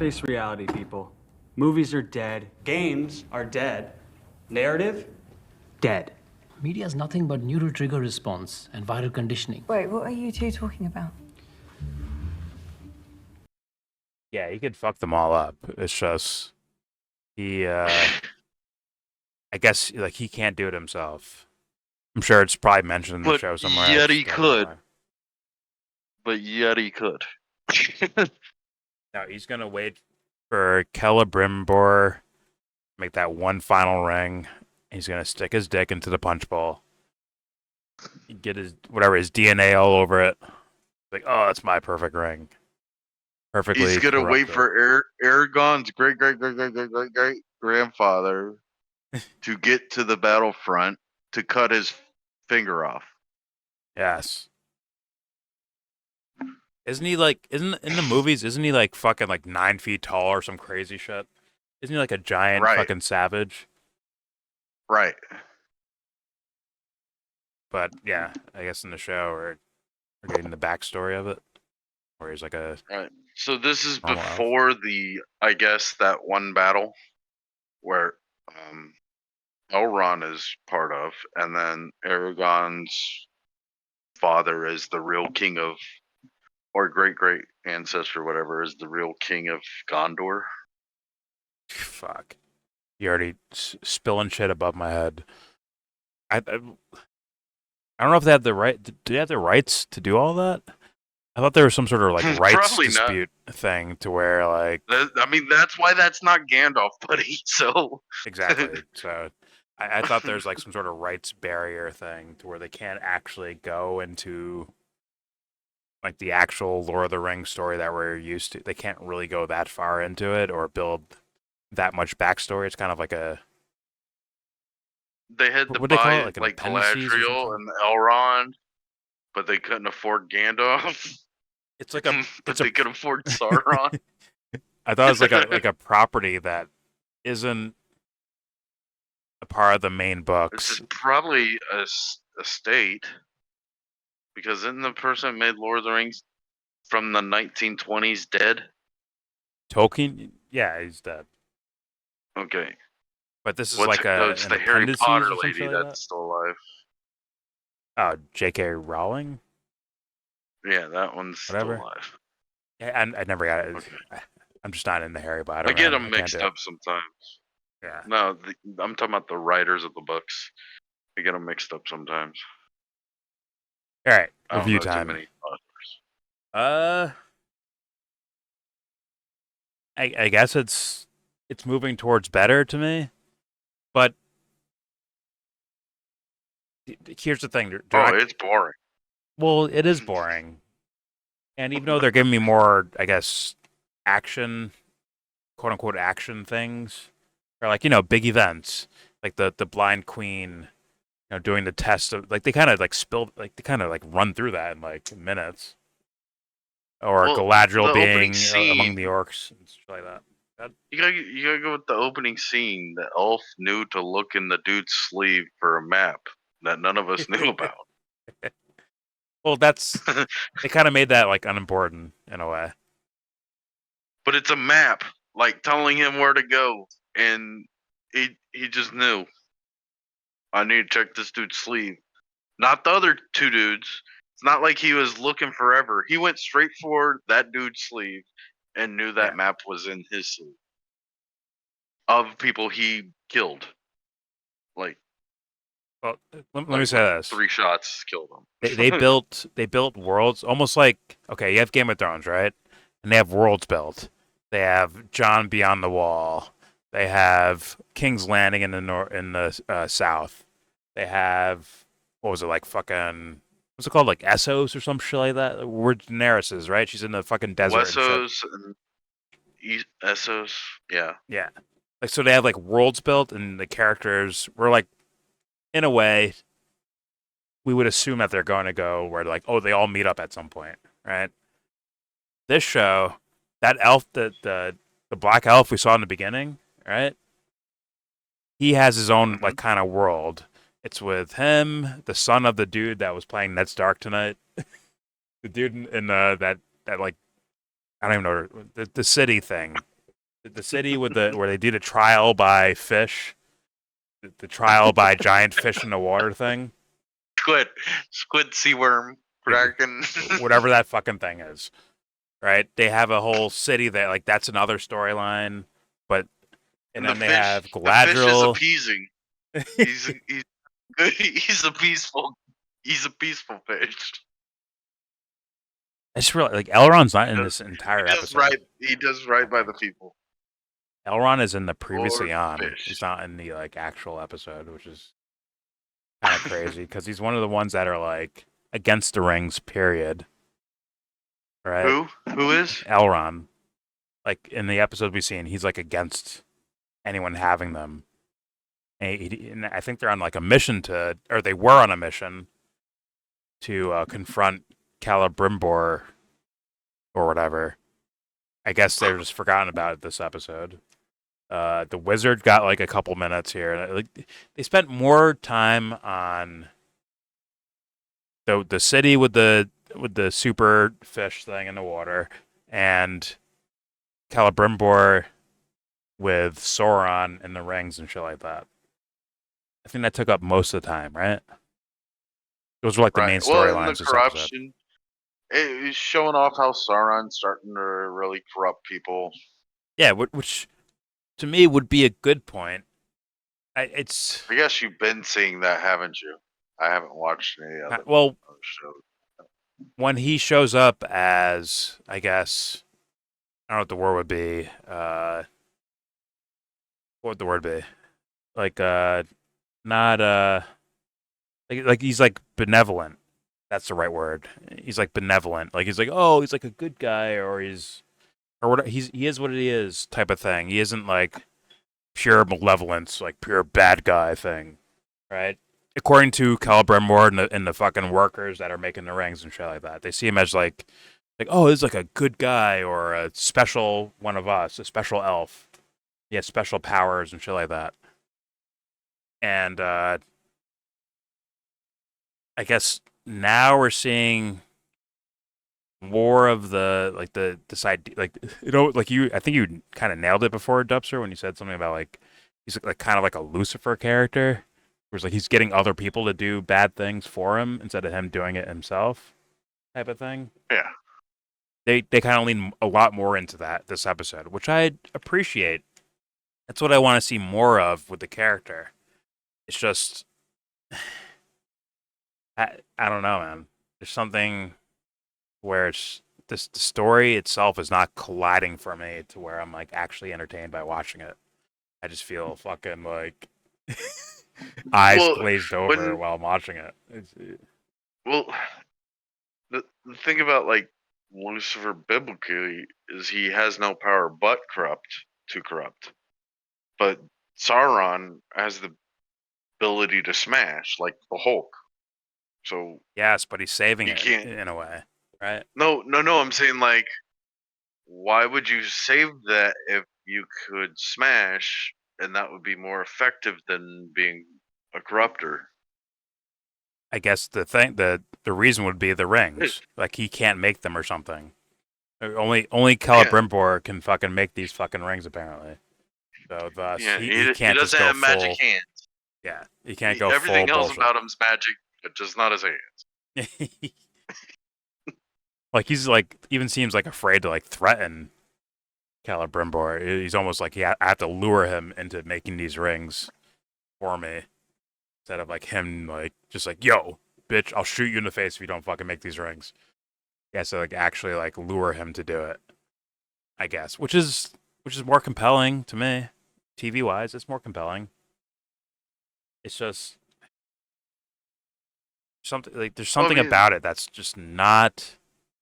Face reality, people. Movies are dead. Games are dead. Narrative? Dead. Media is nothing but neural trigger response and viral conditioning. Wait, what are you two talking about? Yeah, he could fuck them all up. It's just he I guess like he can't do it himself. I'm sure it's probably mentioned in the But show somewhere. yet I he just don't know could. where. But yet he could. Now he's gonna wait for Celebrimbor to make that one final ring. He's gonna stick his dick into the punch bowl. Get his his DNA all over it. Like, oh, that's my perfect ring. Perfectly. He's gonna wait corrupted. for Aragon's great grandfather to get to the battlefront to cut his finger off. Yes. Isn't he like? Isn't in the movies? Isn't he like fucking like 9 feet tall or some crazy shit? Isn't he like a giant Right. fucking savage? Right. But yeah, I guess in the show we're getting the backstory of it, where he's like a Right. So this is Normal elf. before I guess that one battle where Elrond is part of, and then Aragon's father is the real king of, or great ancestor, whatever, is the real king of Gondor. fuck. You already spilling shit above my head. I don't know if they have the right. Do they have the rights to do all that? I thought there was some sort of like rights Probably not. dispute thing to where like I mean, that's why that's not Gandalf, buddy. So exactly. So I thought there's like some sort of rights barrier thing to where they can't actually go into like the actual Lord of the Rings story that we're used to. They can't really go that far into it or build that much backstory. It's kind of like a they had to What do they call buy it, like an appendices or Galadriel something? and Elrond, but they couldn't afford Gandalf. it's like a but it's a they could afford Sauron. I thought it was like a property that isn't a part of the main This books. is probably a state, because isn't the person that made Lord of the Rings from the 1920s dead? Tolkien, yeah, he's dead. Okay. But this is What's like it's an the Harry appendices Potter or some lady shit like that's still alive. that. Oh, J.K. Rowling, Yeah, that one's whatever. still alive. Yeah, I never got it. Okay. I'm just not into Harry Potter. I get man. them can't mixed do it. up sometimes. Yeah. No, I'm talking about the writers of the books. I get them mixed up sometimes. All right, I don't review know time. too many authors. I guess it's moving towards better to me, but here's the thing. It's boring. Well, it is boring, and even though they're giving me more, I guess, action, quote unquote action things, or like big events, like the Blind Queen, doing the test of like they kind of like run through that in like minutes. Or Well, Galadriel the being opening scene- among the orcs and stuff like that. You gotta go with the opening scene. The elf knew to look in the dude's sleeve for a map that none of us knew about. Well, they kind of made that like unimportant in a way. But it's a map, like telling him where to go, and he just knew. I need to check this dude's sleeve, not the other two dudes. It's not like he was looking forever. He went straight for that dude's sleeve and knew that Yeah. map was in his sleeve of people he killed. Like, Well, let me say this: 3 shots killed him. they built worlds almost like okay, you have Game of Thrones, right? And they have worlds built. They have John Beyond the Wall. They have King's Landing in the south. They have what was it like fucking what's it called like Essos or some shit like that? Where Daenerys is, right? She's in the fucking desert. and shit. Wessos and Essos, yeah. Yeah. Like so they have like worlds built and the characters were like in a way we would assume that they're going to go where like they all meet up at some point, right? This show, that elf the black elf we saw in the beginning, right? He has his own like kind of world. It's with him, the son of the dude that was playing Ned Stark tonight. The dude in that like I don't even know the city thing The city with where they did a trial by fish, the trial by giant fish in the water thing, Squid, sea worm, kraken. whatever that fucking thing is, right? They have a whole city that like that's another storyline, but and then they have The fish is Galadriel. appeasing. He's good. He's a peaceful fish. I just realized like Elrond's not in this entire episode. He does right by the people. Elrond is in the previously Lord on. fish. He's not in the like actual episode, which is kind of crazy because he's one of the ones that are like against the rings. Period. Right? Who is? Elrond. Like in the episode we've seen, he's like against anyone having them. And I think they're on like a mission or they were on a mission to confront Celebrimbor or whatever. I guess they're just forgotten about it this episode. The wizard got like a couple minutes here. Like they spent more time on the city with the super fish thing in the water and Celebrimbor with Sauron in the rings and shit like that. I think that took up most of the time, right? Those were like the main storylines. The corruption. It was showing off how Sauron's starting to really corrupt people. Yeah, which to me would be a good point. I guess you've been seeing that, haven't you? I haven't watched any other shows. When he shows up as, I guess, I don't know what the word would be. What would the word be? Like, not like he's like benevolent. That's the right word. He's like benevolent. Like he's like, oh, he's like a good guy, or he is what he is type of thing. He isn't like pure malevolence, like pure bad guy thing, right? According to Celebrimbor and the fucking workers that are making the rings and shit like that, they see him as like oh, this is like a good guy or a special one of us, a special elf. He has special powers and shit like that. And I guess now we're seeing more of this idea, like I think you kind of nailed it before, Dubster, when you said something about like he's like kind of like a Lucifer character, where it's like he's getting other people to do bad things for him instead of him doing it himself, type of thing. Yeah. They kind of lean a lot more into that this episode, which I appreciate. That's what I want to see more of with the character. It's just I don't know, man. There's something where it's the story itself is not colliding for me to where I'm like actually entertained by watching it. I just feel fucking like eyes glazed over while I'm watching it. The thing about like Lucifer biblically is he has no power but to corrupt. But Sauron has the ability to smash, like the Hulk. So yes, but he's saving it in a way, right? No. I'm saying like, why would you save that if you could smash, and that would be more effective than being a corruptor? I guess the reason would be the rings. Like he can't make them or something. Only Celebrimbor can fucking make these fucking rings apparently. So thus he can't doesn't have magic hands. Yeah, he can't go everything full else bullshit. about him's magic, but just not his hands. Like he's like even seems like afraid to like threaten Celebrimbor. He's almost like I have to lure him into making these rings for me. Instead of like him like just like, yo, bitch, I'll shoot you in the face if you don't fucking make these rings. Yeah, so like actually like lure him to do it. I guess. Which is more compelling to me. TV wise, it's more compelling. It's just something like there's something about it that's just not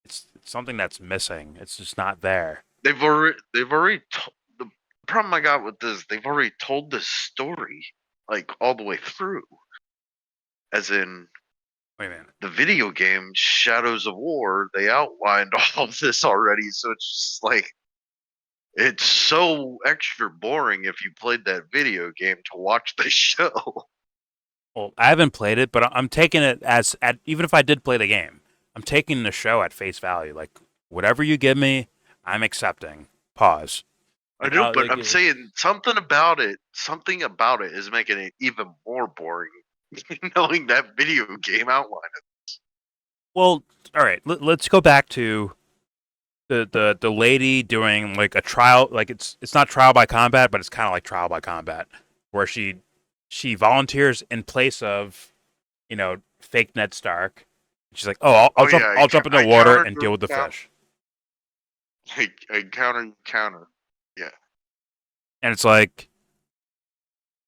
it's something that's missing. It's just not there. They've already the problem I got with this, they've already told this story like all the way through. As in, wait a minute. The video game Shadows of War, they outlined all of this already, so it's just like it's so extra boring if you played that video game to watch the show. Well, I haven't played it, but I'm taking it even if I did play the game, I'm taking the show at face value. Like whatever you give me, I'm accepting. Pause. I know, Like, but I'm saying something about it. Something about it is making it even more boring. Knowing that video game outline. well, all right. Let's go back to the lady doing like a trial. Like it's not trial by combat, but it's kind of like trial by combat, where she volunteers in place of fake Ned Stark. She's like, oh, I'll jump yeah, I'll jump in the I water countered and deal with the count- fish. I counter. Yeah. And it's like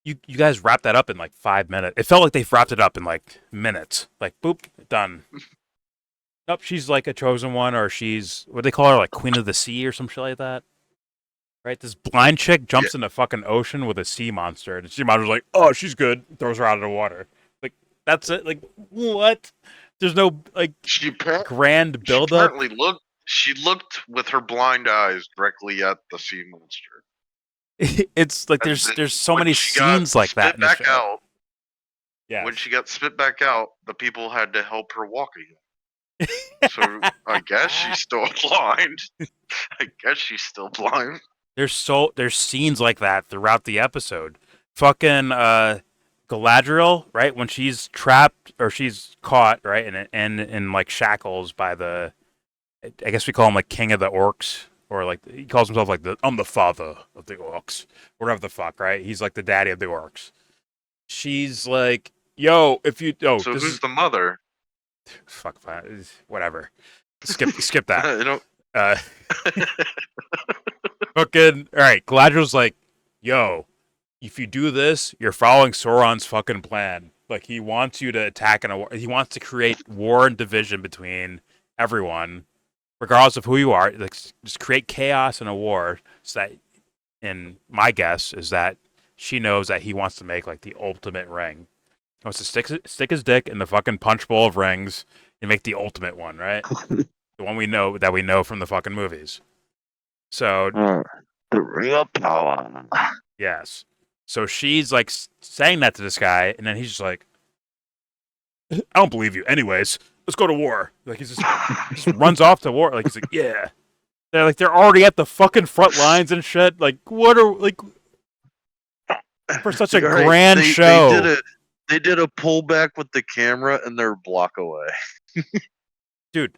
you guys wrapped that up in like 5 minutes. It felt like they wrapped it up in like minutes. Like boop, done. Nope, she's like a chosen one, or she's what do they call her, like Queen of the Sea or some shit like that. Right? This blind chick jumps in the fucking ocean with a sea monster, and the sea monster's like, oh, she's good, throws her out of the water. Like that's it. Like what? There's no like grand build She up. apparently looked. She looked with her blind eyes directly at the sea monster. It's like And there's then so when many she got scenes like that spit in the back show. out. Yeah. When she got spit back out, the people had to help her walk again. So I guess she's still blind. I guess she's still blind. There's scenes like that throughout the episode. Fucking Galadriel, right? When she's trapped or she's caught, right, and in like shackles by the, I guess we call him like King of the Orcs, or like he calls himself like I'm the father of the orcs, whatever the fuck, right? He's like the daddy of the orcs. She's like, yo, if you So this who's is the mother? fuck, fine, whatever. Skip that. You know, Fucking all right. Galadriel's like, yo, if you do this, you're following Sauron's fucking plan. Like he wants you to attack he wants to create war and division between everyone, regardless of who you are. Like just create chaos and a war. So that, and my guess is that she knows that he wants to make like the ultimate ring. He wants to stick his dick in the fucking punch bowl of rings and make the ultimate one, right? The one we know from the fucking movies. So the real power. yes. So she's like saying that to this guy, and then he's just like, I don't believe you. Anyways, let's go to war. Like he just runs off to war. Like he's like, yeah. They're already at the fucking front lines and shit. Like what are like for such a grand show? They did a pullback with the camera, and they're a block away. Dude,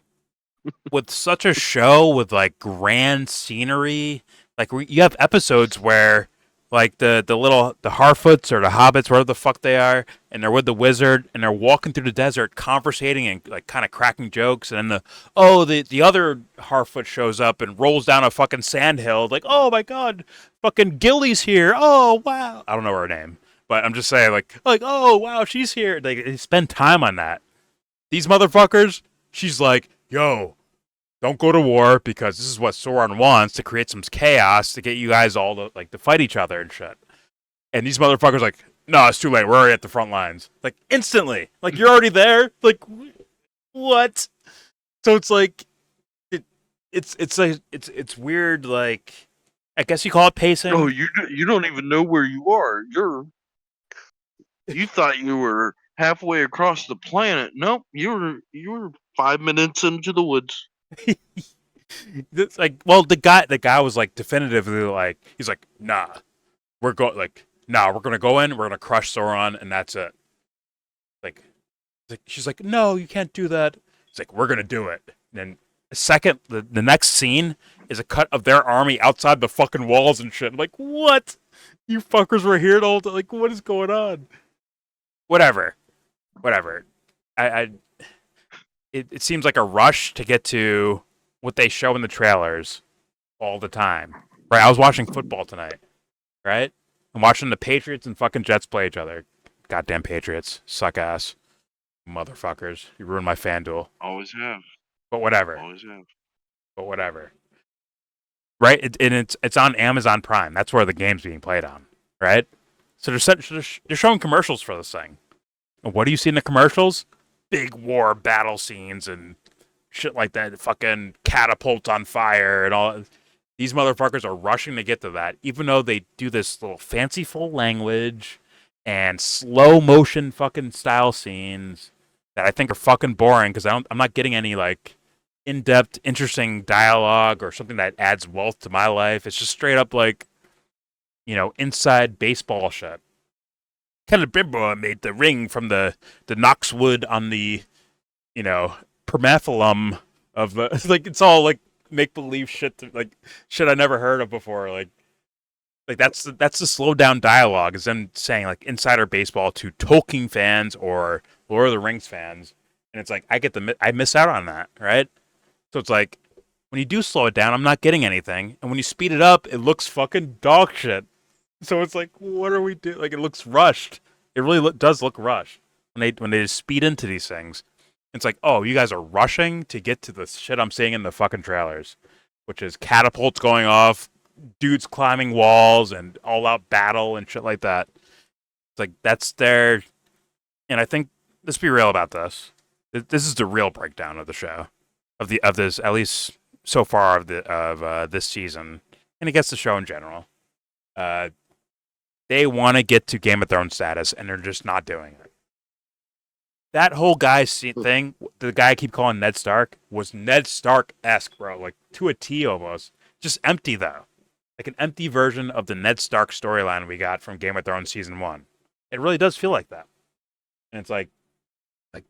with such a show with like grand scenery, like you have episodes where like the Harfoots or the Hobbits, whatever the fuck they are, and they're with the wizard and they're walking through the desert, conversating and like kind of cracking jokes, and then the other Harfoot shows up and rolls down a fucking sandhill, like, oh my god, fucking Gilly's here, oh wow, I don't know her name, but I'm just saying like oh wow, she's here. They spend time on that. These motherfuckers, she's like, yo, don't go to war because this is what Sauron wants, to create some chaos to get you guys all to fight each other and shit. And these motherfuckers like, no, it's too late. We're already at the front lines. Like instantly, like you're already there. Like what? So it's like, it's weird. Like I guess you call it pacing. No, you don't even know where you are. You thought you were halfway across the planet. Nope, you were 5 minutes into the woods. It's like, well, the guy was like definitively like, he's like, nah, we're gonna go in, we're gonna crush Sauron, and that's it. Like she's like, no, you can't do that. He's like, we're gonna do it. And then the next scene is a cut of their army outside the fucking walls and shit. I'm like, what? You fuckers were here the whole time. Like, what is going on? Whatever. It seems like a rush to get to what they show in the trailers all the time. Right? I was watching football tonight. Right? I'm watching the Patriots and fucking Jets play each other. Goddamn Patriots. Suck ass. Motherfuckers. You ruined my FanDuel. Always have. But whatever. Always have. But whatever. Right? It's on Amazon Prime. That's where the game's being played on. Right? So they're showing commercials for this thing. And what do you see in the commercials? Big war battle scenes and shit like that. Fucking catapults on fire and all. These motherfuckers are rushing to get to that, even though they do this little fanciful language and slow motion fucking style scenes that I think are fucking boring because I'm not getting any like in-depth, interesting dialogue or something that adds wealth to my life. It's just straight up like, inside baseball shit. Celebrimbor made the ring from the Knoxwood on the, permathalum of the like. It's all like make believe shit, like shit I never heard of before. Like that's the slowed down dialogue is them saying like insider baseball to Tolkien fans or Lord of the Rings fans, and it's like I miss out on that, right? So it's like when you do slow it down, I'm not getting anything, and when you speed it up, it looks fucking dog shit. So it's like, what are we doing? Like it looks rushed. It really does look rushed when they just speed into these things. It's like, oh, you guys are rushing to get to the shit I'm seeing in the fucking trailers, which is catapults going off, dudes climbing walls, and all out battle and shit like that. It's like that's their, and I think let's be real about this. This is the real breakdown of the show, of this at least so far of this season, and I guess the show in general. They want to get to Game of Thrones status, and they're just not doing it. That whole thing, the guy I keep calling Ned Stark, was Ned Stark-esque, bro. Like, to a T almost. Just empty, though. Like an empty version of the Ned Stark storyline we got from Game of Thrones Season 1. It really does feel like that. And it's like,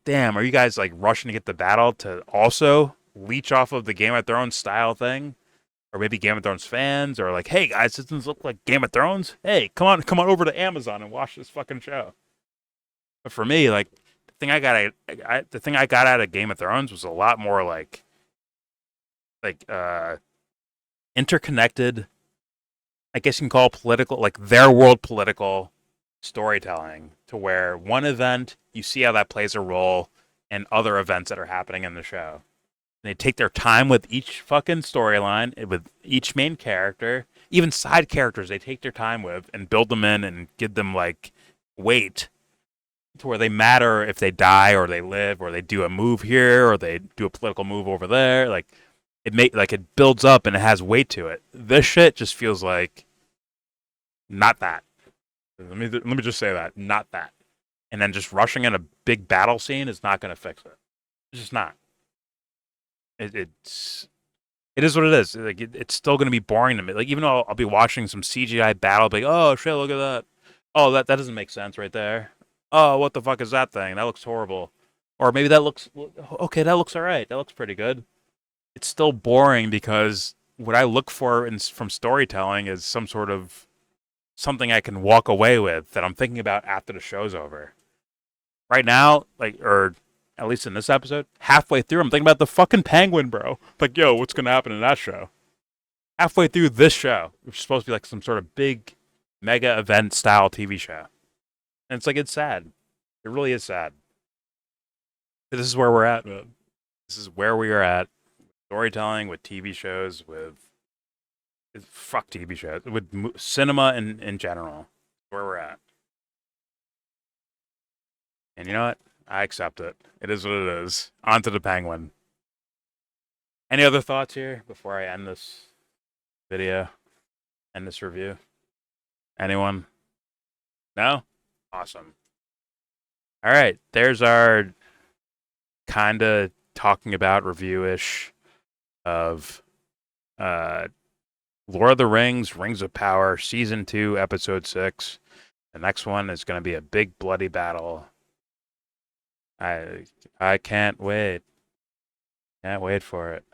damn, are you guys, like, rushing to get the battle to also leech off of the Game of Thrones style thing? Or maybe Game of Thrones fans, or like, hey guys, doesn't this look like Game of Thrones? Hey, come on over to Amazon and watch this fucking show. But for me, like, the thing I got out of Game of Thrones was a lot more like interconnected. I guess you can call political, like their world political storytelling, to where one event you see how that plays a role in other events that are happening in the show. They take their time with each fucking storyline, with each main character, even side characters they take their time with and build them in and give them like weight to where they matter if they die or they live or they do a move here or they do a political move over there. Like it builds up and it has weight to it. This shit just feels like not that. Let me just say that, not that. And then just rushing in a big battle scene is not going to fix it. It's just not. It is what it is. Like it's still going to be boring to me. Like even though I'll be watching some CGI battle, be like, oh shit, look at that. Oh, that doesn't make sense right there. Oh, what the fuck is that thing? That looks horrible. Or maybe that looks okay. That looks alright. That looks pretty good. It's still boring because what I look for from storytelling is some sort of something I can walk away with that I'm thinking about after the show's over. Right now, or at least in this episode, halfway through, I'm thinking about the fucking penguin, bro. Like, yo, what's gonna happen in that show? Halfway through this show, which is supposed to be like some sort of big mega event style TV show. And it's like, it's sad. It really is sad. But this is where we're at, man. This is where we are at. Storytelling, with TV shows, fuck TV shows, with cinema in general. Where we're at. And you know what? I accept it. It is what it is. On to the penguin. Any other thoughts here before I end this video? End this review? Anyone? No? Awesome. All right. There's our kind of talking about review-ish of Lord of the Rings, Rings of Power, Season 2, Episode 6. The next one is going to be a big bloody battle. I can't wait. Can't wait for it.